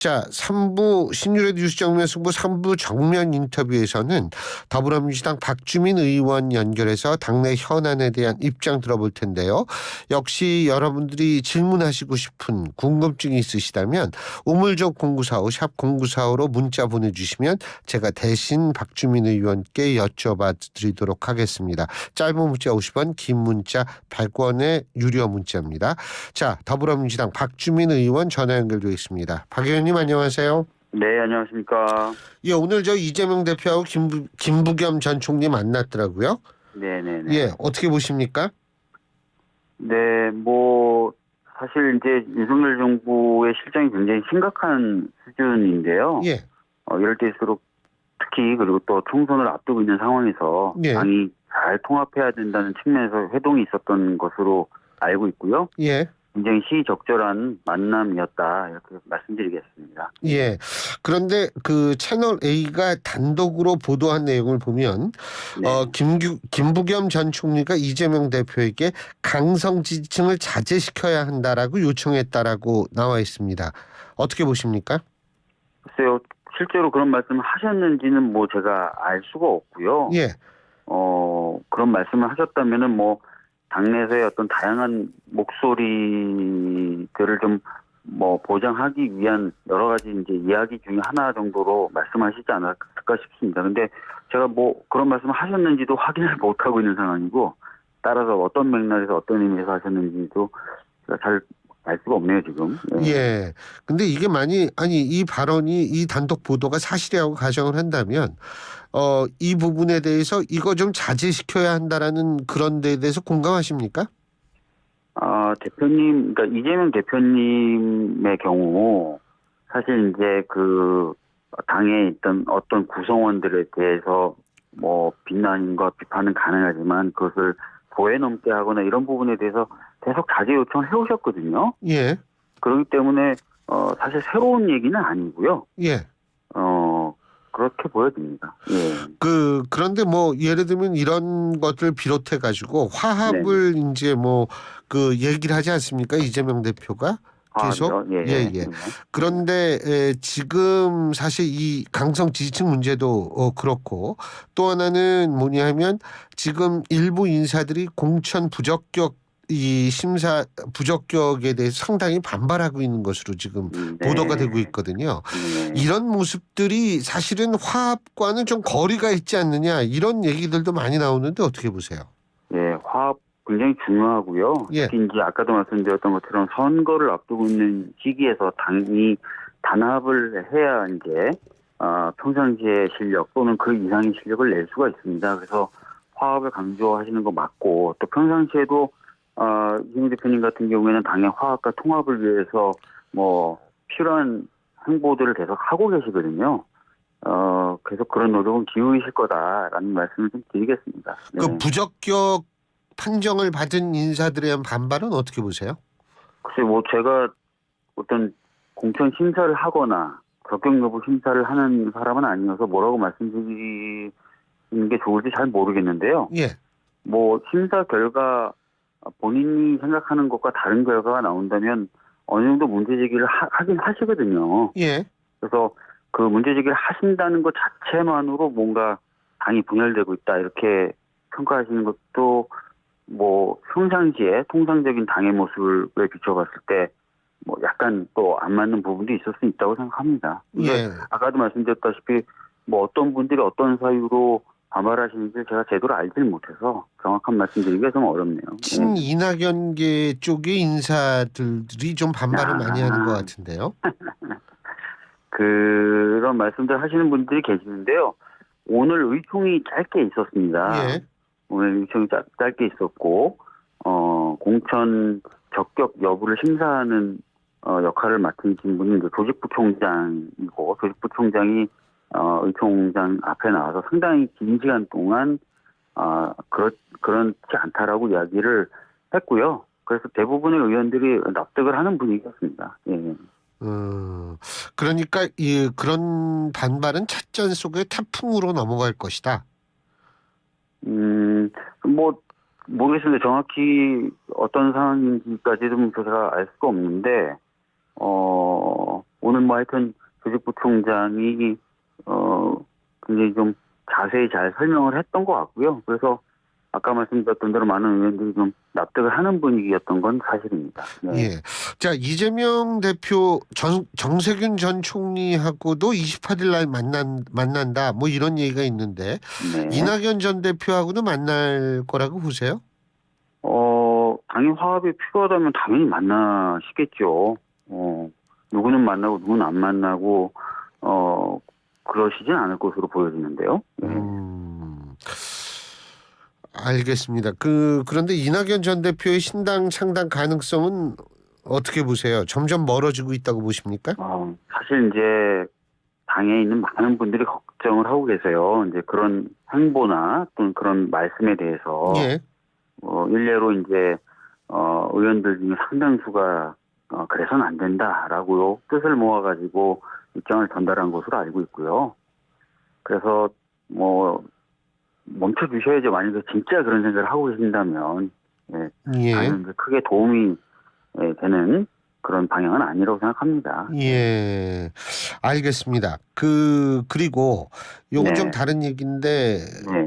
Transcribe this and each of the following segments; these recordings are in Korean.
자, 3부 신유래 뉴스 정면 승부 3부 정면 인터뷰에서는 더불어민주당 박주민 의원 연결해서 당내 현안에 대한 입장 들어볼 텐데요. 역시 여러분들이 질문하시고 싶은 궁금증이 있으시다면 우물적 0945 샵 0945로 문자 보내주시면 제가 대신 박주민 의원께 여쭤봐 드리도록 하겠습니다. 짧은 문자 50원, 긴 문자 100원의 유료 문자입니다. 자, 더불어민주당 박주민 의원 전화 연결되어 있습니다. 박 의원님 안녕하세요. 네, 안녕하십니까. 예, 오늘 저 이재명 대표하고 김부겸 전 총리 만났더라고요. 네네네. 예, 어떻게 보십니까? 네, 사실 이제 윤석열 정부의 실정이 굉장히 심각한 수준인데요. 예, 이럴 때일수록 특히 그리고 또 총선을 앞두고 있는 상황에서 예. 당이 잘 통합해야 된다는 측면에서 회동이 있었던 것으로 알고 있고요. 예, 굉장히 시적절한 만남이었다 이렇게 말씀드리겠습니다. 예. 그런데 그 채널 A가 단독으로 보도한 내용을 보면 네. 김부겸 전 총리가 이재명 대표에게 강성 지지층을 자제시켜야 한다라고 요청했다라고 나와 있습니다. 어떻게 보십니까? 글쎄요, 실제로 그런 말씀을 하셨는지는 제가 알 수가 없고요. 예, 그런 말씀을 하셨다면은 당내에서의 어떤 다양한 목소리들을 좀 보장하기 위한 여러 가지 이제 이야기 중에 하나 정도로 말씀하시지 않았을까 싶습니다. 근데 제가 그런 말씀을 하셨는지도 확인을 못하고 있는 상황이고, 따라서 어떤 맥락에서 어떤 의미에서 하셨는지도 제가 잘 알 수가 없네요, 지금. 예. 근데 이게 이 발언이 이 단독 보도가 사실이라고 가정을 한다면, 이 부분에 대해서 이거 좀 자제시켜야 한다라는 그런 데에 대해서 공감하십니까? 대표님, 그러니까 이재명 대표님의 경우, 사실 이제 그 당에 있던 어떤 구성원들에 대해서 비난과 비판은 가능하지만 그것을 도에 넘게 하거나 이런 부분에 대해서 계속 자제 요청을 해오셨거든요. 예. 그렇기 때문에 사실 새로운 얘기는 아니고요. 예. 그렇게 보여집니다. 예. 그런데 예를 들면 이런 것들 비롯해 가지고 화합을 이제 얘기를 하지 않습니까? 이재명 대표가 계속. 예. 예. 그런데 지금 사실 이 강성 지지층 문제도 그렇고 또 하나는 뭐냐 하면 지금 일부 인사들이 공천 부적격에 대해서 상당히 반발하고 있는 것으로 지금 보도가 되고 있거든요. 이런 모습들이 사실은 화합과는 좀 거리가 있지 않느냐 이런 얘기들도 많이 나오는데 어떻게 보세요? 예, 화합 굉장히 중요하고요. 예. 특히 이제 아까도 말씀드렸던 것처럼 선거를 앞두고 있는 시기에서 당이 단합을 해야 이제 평상시의 실력 또는 그 이상의 실력을 낼 수가 있습니다. 그래서 화합을 강조하시는 거 맞고 또 평상시에도 이재명 대표님 같은 경우에는 당의 화합과 통합을 위해서 필요한 행보들을 계속 하고 계시거든요. 계속 그런 노력은 기울이실 거다라는 말씀을 좀 드리겠습니다. 네. 그 부적격 판정을 받은 인사들에 대한 반발은 어떻게 보세요? 글쎄 제가 어떤 공천 심사를 하거나 적격 여부 심사를 하는 사람은 아니어서 뭐라고 말씀드리는 게 좋을지 잘 모르겠는데요. 예. 심사 결과 본인이 생각하는 것과 다른 결과가 나온다면 어느 정도 문제 제기를 하긴 하시거든요. 예. 그래서 그 문제 제기를 하신다는 것 자체만으로 뭔가 당이 분열되고 있다 이렇게 평가하시는 것도 평상시에 통상적인 당의 모습을 비춰봤을 때 약간 또 안 맞는 부분도 있을 수 있다고 생각합니다. 예. 아까도 말씀드렸다시피 어떤 분들이 어떤 사유로 반발하시는지 제가 제대로 알지를 못해서 정확한 말씀드리기가 좀 어렵네요. 친이낙연계 쪽의 인사들이 좀 반발을 많이 하는 것 같은데요. 그런 말씀들 하시는 분들이 계시는데요. 오늘 의총이 짧게 있었습니다. 예. 오늘 의총이 짧게 있었고 공천 적격 여부를 심사하는 역할을 맡으신 분이 이제 조직부총장이고 조직부총장이 의총장 앞에 나와서 상당히 긴 시간 동안 그렇지 않다라고 이야기를 했고요. 그래서 대부분의 의원들이 납득을 하는 분위기였습니다. 예. 그러니까 그런 반발은 찻잔 속의 태풍으로 넘어갈 것이다. 모르겠습니다. 정확히 어떤 상황인지까지는 제가 알 수가 없는데 오늘 뭐 하여튼 조직부총장이 굉장히 좀 자세히 잘 설명을 했던 것 같고요. 그래서 아까 말씀드렸던 대로 많은 의원들이 좀 납득을 하는 분위기였던 건 사실입니다. 네. 예. 자, 이재명 대표 정세균 전 총리하고도 28일 날 만난다. 뭐 이런 얘기가 있는데 네. 이낙연 전 대표하고도 만날 거라고 보세요? 당연히 화합이 필요하다면 당연히 만나시겠죠. 누구는 만나고 누구는 안 만나고 그러시진 않을 것으로 보여지는데요. 네. 알겠습니다. 그런데 이낙연 전 대표의 신당 창당 가능성은 어떻게 보세요? 점점 멀어지고 있다고 보십니까? 사실 이제 당에 있는 많은 분들이 걱정을 하고 계세요. 이제 그런 행보나 또는 그런 말씀에 대해서 예. 일례로 이제 의원들 중에 상당수가 그래서는 안 된다라고 뜻을 모아가지고 입장을 전달한 것으로 알고 있고요. 그래서 뭐 멈춰주셔야죠. 만약에 진짜 그런 생각을 하고 계신다면 예. 당연히 이제 크게 도움이 되는 그런 방향은 아니라고 생각합니다. 예. 알겠습니다. 그리고 요건 네. 좀 다른 얘기인데 네.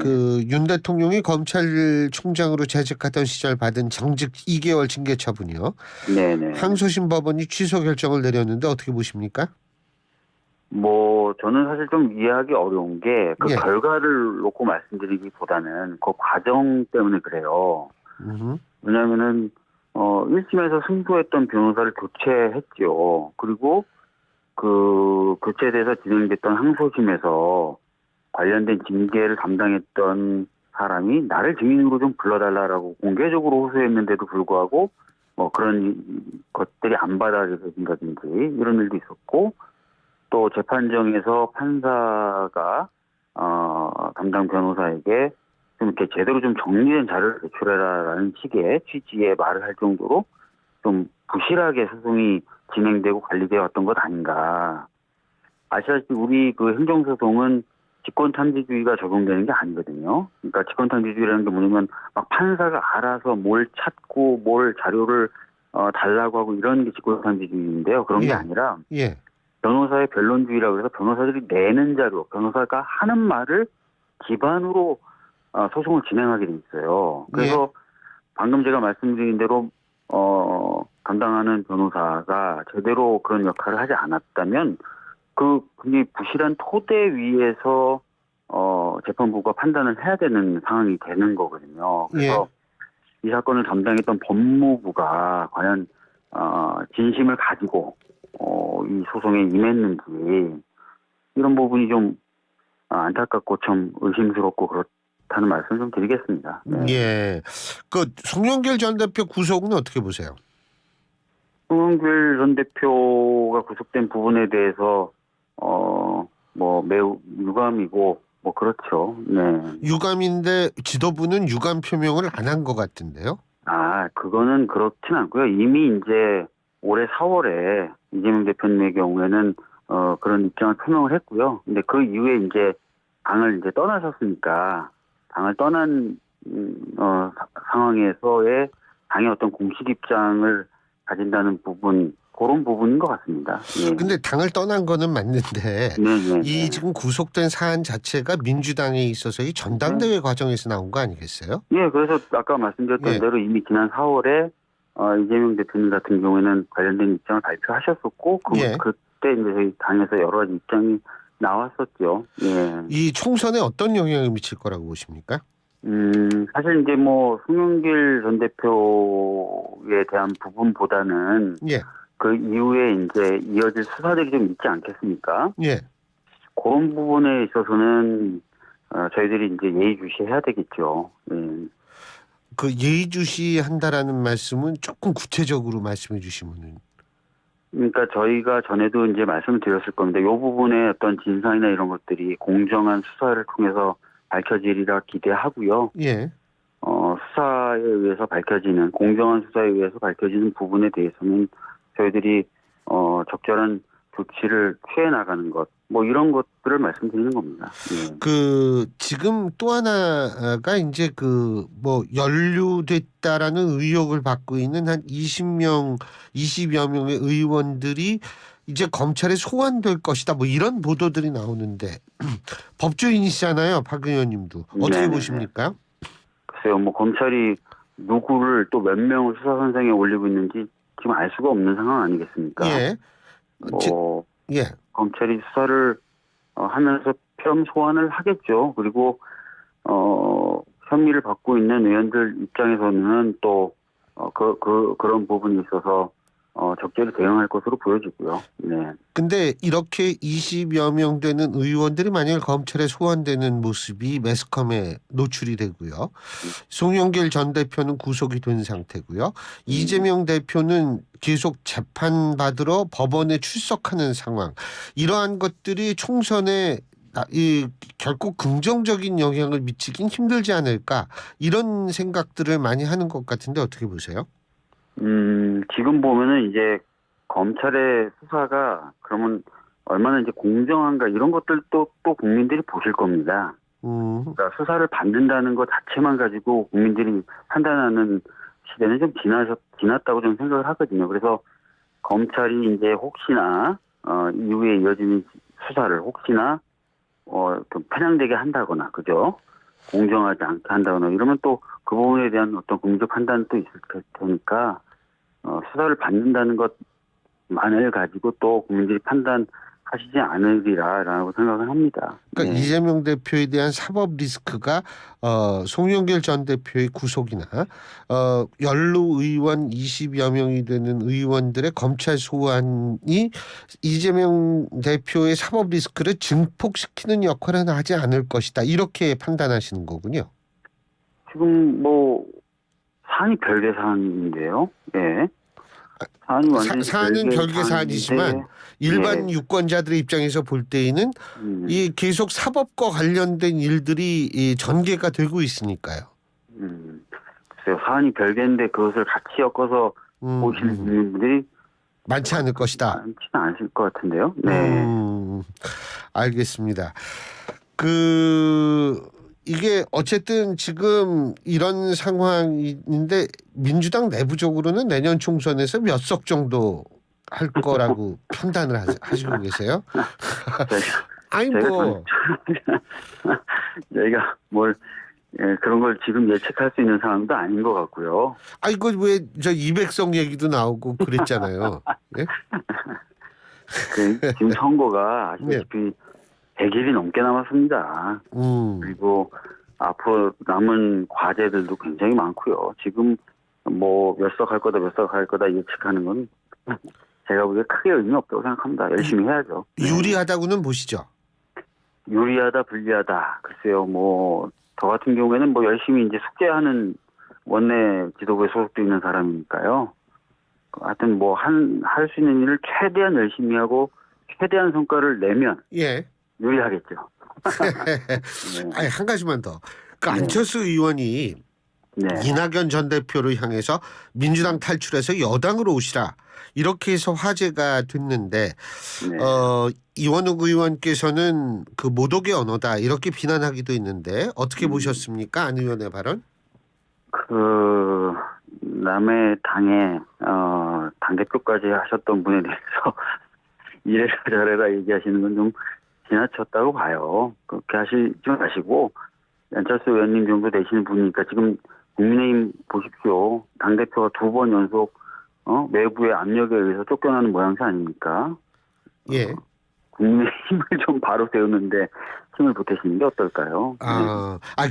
윤 대통령이 검찰총장으로 재직하던 시절 받은 정직 2개월 징계 처분이요. 네네. 항소심 법원이 취소 결정을 내렸는데 어떻게 보십니까? 뭐 저는 사실 좀 이해하기 어려운 게 그 예. 결과를 놓고 말씀드리기보다는 그 과정 때문에 그래요. 왜냐하면은 1심에서 승소했던 변호사를 교체했죠. 그리고 그 교체돼서 진행됐던 항소심에서 관련된 징계를 담당했던 사람이 나를 증인으로 좀 불러달라라고 공개적으로 호소했는데도 불구하고 뭐 그런 것들이 안 받아들여진다든지 이런 일도 있었고, 또 재판정에서 판사가 담당 변호사에게 좀 이렇게 제대로 좀 정리된 자료를 제출해라라는 식의 취지의 말을 할 정도로 좀 부실하게 소송이 진행되고 관리되어 왔던 것 아닌가. 아시다시피 우리 그 행정소송은 직권탐지주의가 적용되는 게 아니거든요. 그러니까 직권탐지주의라는 게 뭐냐면 막 판사가 알아서 뭘 찾고 뭘 자료를 달라고 하고 이런 게 직권탐지주의인데요. 그런 게 아니라 예. 변호사의 변론주의라고 해서 변호사들이 내는 자료, 변호사가 하는 말을 기반으로 소송을 진행하게 돼 있어요. 그래서 방금 제가 말씀드린 대로 담당하는 변호사가 제대로 그런 역할을 하지 않았다면 그 굉장히 부실한 토대 위에서 재판부가 판단을 해야 되는 상황이 되는 거거든요. 그래서 이 사건을 담당했던 법무부가 과연 진심을 가지고 이 소송에 임했는지 이런 부분이 좀 안타깝고 좀 의심스럽고 그렇다는 말씀 좀 드리겠습니다. 네. 예. 송영길 전 대표 구속은 어떻게 보세요? 송영길 전 대표가 구속된 부분에 대해서 뭐 매우 유감이고 뭐 그렇죠. 네. 유감인데 지도부는 유감 표명을 안 한 것 같은데요? 그거는 그렇진 않고요. 이미 이제 올해 4월에 이재명 대표님의 경우에는 그런 입장을 표명을 했고요. 근데 그 이후에 이제 당을 이제 떠나셨으니까 당을 떠난 상황에서의 당의 어떤 공식 입장을 가진다는 부분, 그런 부분인 것 같습니다. 예. 근데 당을 떠난 거는 맞는데 이 지금 구속된 사안 자체가 민주당에 있어서의 전당대회 과정에서 나온 거 아니겠어요? 예, 그래서 아까 말씀드렸던 대로 이미 지난 4월에 이재명 대표님 같은 경우에는 관련된 입장을 발표하셨었고 그때 이제 저희 당에서 여러 가지 입장이 나왔었죠. 예. 이 총선에 어떤 영향을 미칠 거라고 보십니까? 사실 이제 뭐 송영길 전 대표에 대한 부분보다는 그 이후에 이제 이어질 수사들이 좀 있지 않겠습니까? 예. 그런 부분에 있어서는 저희들이 이제 예의주시해야 되겠죠. 예. 그 예의주시한다라는 말씀은 조금 구체적으로 말씀해 주시면은. 그러니까 저희가 전에도 이제 말씀을 드렸을 겁니다. 이 부분에 어떤 진상이나 이런 것들이 공정한 수사를 통해서 밝혀지리라 기대하고요. 예. 수사에 의해서 밝혀지는, 공정한 수사에 의해서 밝혀지는 부분에 대해서는 저희들이 적절한 조치를 취해 나가는 것, 뭐 이런 것들을 말씀드리는 겁니다. 예. 그 지금 또 하나가 이제 그 뭐 연루됐다라는 의혹을 받고 있는 한 20여 명의 의원들이 이제 검찰에 소환될 것이다. 뭐 이런 보도들이 나오는데 법조인이시잖아요, 박 의원님도. 어떻게 네네네. 보십니까? 글쎄요, 뭐 검찰이 누구를 또 몇 명을 수사 선상에 올리고 있는지 지금 알 수가 없는 상황 아니겠습니까? 예. 뭐 예. 검찰이 수사를 하면서 편 소환을 하겠죠. 그리고 혐의를 받고 있는 의원들 입장에서는 또 그런 부분이 있어서 적절히 대응할 것으로 보여지고요. 네. 근데 이렇게 20여 명 되는 의원들이 만약 검찰에 소환되는 모습이 매스컴에 노출이 되고요. 송영길 전 대표는 구속이 된 상태고요. 이재명 대표는 계속 재판받으러 법원에 출석하는 상황. 이러한 것들이 총선에 결코 긍정적인 영향을 미치긴 힘들지 않을까, 이런 생각들을 많이 하는 것 같은데 어떻게 보세요? 지금 보면은 이제 검찰의 수사가 그러면 얼마나 이제 공정한가 이런 것들도 또 국민들이 보실 겁니다. 그러니까 수사를 받는다는 것 자체만 가지고 국민들이 판단하는 시대는 좀 지났다고 저는 생각을 하거든요. 그래서 검찰이 이제 혹시나 이후에 이어지는 수사를 혹시나 좀 편향되게 한다거나, 그죠? 공정하지 않게 한다거나 이러면 또 그 부분에 대한 어떤 긍정 판단도 있을 테니까 수사를 받는다는 것만을 가지고 또 국민들이 판단하시지 않으리라라고 생각을 합니다. 그러니까 네. 이재명 대표에 대한 사법 리스크가 송영길 전 대표의 구속이나 연루 의원 20여 명이 되는 의원들의 검찰 소환이 이재명 대표의 사법 리스크를 증폭시키는 역할은 하지 않을 것이다, 이렇게 판단하시는 거군요. 지금 뭐 사안이 별개 사안인데요. 예. 사안이 완전히 사안은 별개 사안이지만 사안인데, 일반 예. 유권자들의 입장에서 볼 때에는 이 계속 사법과 관련된 일들이 이 전개가 되고 있으니까요. 글쎄요, 사안이 별개인데 그것을 같이 엮어서 보시는 분들이 많지 않을 것이다. 많지는 않으실 것 같은데요. 네. 알겠습니다. 이게 어쨌든 지금 이런 상황인데 민주당 내부적으로는 내년 총선에서 몇 석 정도 할 거라고 판단을 하시고 계세요? 아니 뭐 저희가 그런 걸 지금 예측할 수 있는 상황도 아닌 것 같고요. 이거 왜 저 200석 얘기도 나오고 그랬잖아요. 예? 지금 선거가 아시다시피 100일이 넘게 남았습니다. 그리고 앞으로 남은 과제들도 굉장히 많고요. 지금 뭐 몇 석 할 거다 몇 석 할 거다 예측하는 건 제가 보기에 크게 의미 없다고 생각합니다. 열심히 해야죠. 네. 유리하다고는 보시죠? 유리하다 불리하다. 글쎄요. 뭐 저 같은 경우에는 뭐 열심히 이제 숙제하는 원내 지도부에 소속돼 있는 사람이니까요. 하여튼 뭐 할 수 있는 일을 최대한 열심히 하고 최대한 성과를 내면 유리하겠죠. 아니, 한 가지만 더. 안철수 의원이 이낙연 전 대표를 향해서 민주당 탈출해서 여당으로 오시라, 이렇게 해서 화제가 됐는데 이원욱 의원께서는 그 모독의 언어다, 이렇게 비난하기도 했는데 어떻게 보셨습니까? 안 의원의 발언? 남의 당에 당대표까지 하셨던 분에 대해서 이래라 저래라 얘기하시는 건 좀 지나쳤다고 봐요. 그렇게 하시지 마시고, 안철수 의원님 정도 되시는 분이니까 지금 국민의힘 보십시오. 당대표가 2번 연속 외부의 압력에 의해서 쫓겨나는 모양새 아닙니까? 예. 국민의힘을 좀 바로 세우는데 힘을 보태시는 게 어떨까요?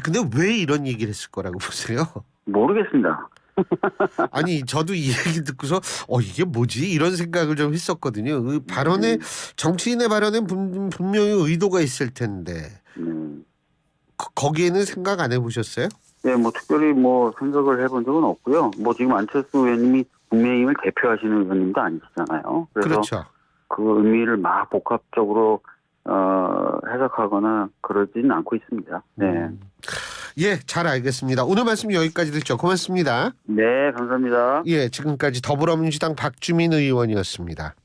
근데 왜 이런 얘기를 했을 거라고 보세요? 모르겠습니다. 아니 저도 이 얘기 듣고서 이게 뭐지, 이런 생각을 좀 했었거든요. 그 발언에 정치인의 발언엔 분명히 의도가 있을 텐데 거기에는 생각 안 해보셨어요? 네, 뭐 특별히 생각을 해본 적은 없고요. 지금 안철수 의원님이 국민의힘을 대표하시는 의원님도 아니시잖아요. 그래서 그렇죠. 그 의미를 막 복합적으로 해석하거나 그러지는 않고 있습니다. 네. 예, 잘 알겠습니다. 오늘 말씀 여기까지 듣죠. 고맙습니다. 네, 감사합니다. 예, 지금까지 더불어민주당 박주민 의원이었습니다.